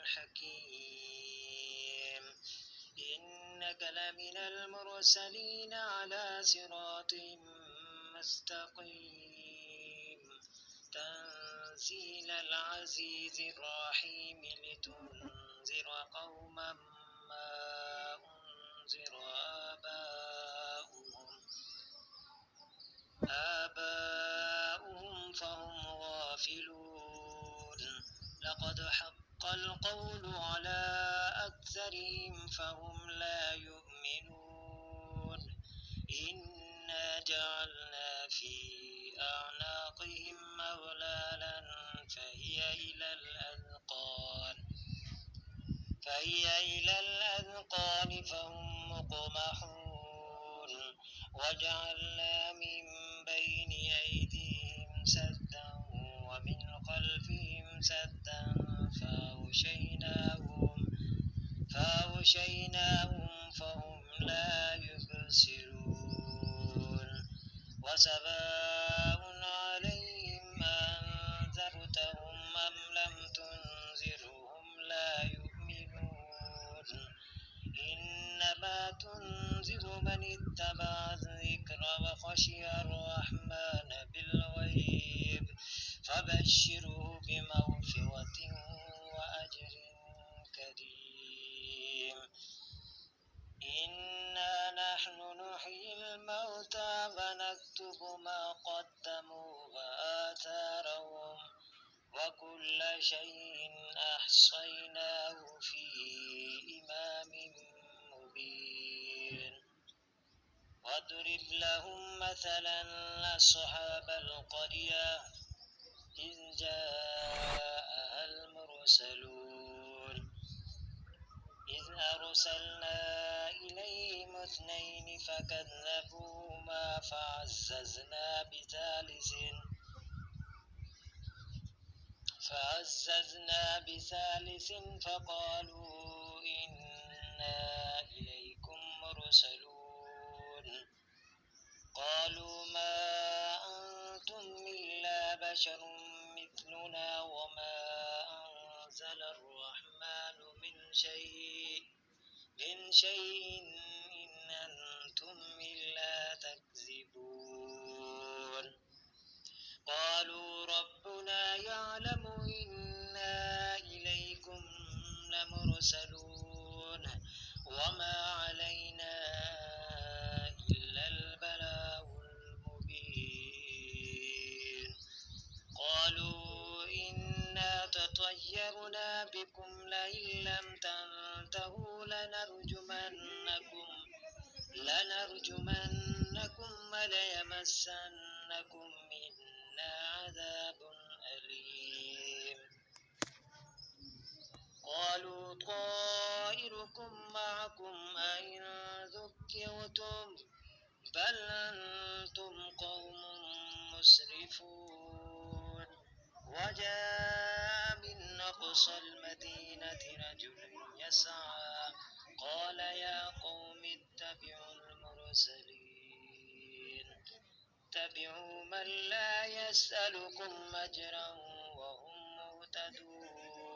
حكيم إنك لمن المرسلين على صراط مستقيم تنزيل العزيز الرحيم لتنذر قوما ما أنذر آباؤهم فهم غافلون لقد حق القول على أكثرهم فهم لا يؤمنون إنا جعلنا في أعناقهم أغلالا فهي إلى الأذقان فهم مقمحون وجعلنا من بين أيديهم سدا ومن خلفهم سدا فأغشيناهم فهم لا يبصرون وسواء عليهم أنذرتهم أم لم تنذرهم لا يؤمنون إنما تنذر من اتبع الذكر وخشي الرحمن بالغيب فبشره بمغفرة وأجر كريم إنا نحن نحيي الموتى ونكتب ما قدموا وآثارهم وكل شيء أحصيناه في إمام مبين واضرب لهم مثلا أصحاب القرية إذ جاءها المرسلون إذ أرسلنا إليهم اثنين فكذبوهما فعززنا بثالث فقالوا إنا إليكم مرسلون قالوا ما أنتم إلا بشر مثلنا وما أنزل الرحمن من شيء إن أنتم إلا تكذبون قالوا ربنا يعلم إنا إليكم لمرسلون وما علينا إلا البلاغ المبين قالوا إنا تطيرنا بكم لئن لم تنتهوا لنرجمنكم وليمسنكم منا عذاب أليم قالوا طائركم معكم أئن ذكرتم بل أنتم قوم مسرفون وجاء من أقصى المدينة رجل يسعى قال يا قوم اتبعوا من لا يسألكم أجرا وهم مهتدون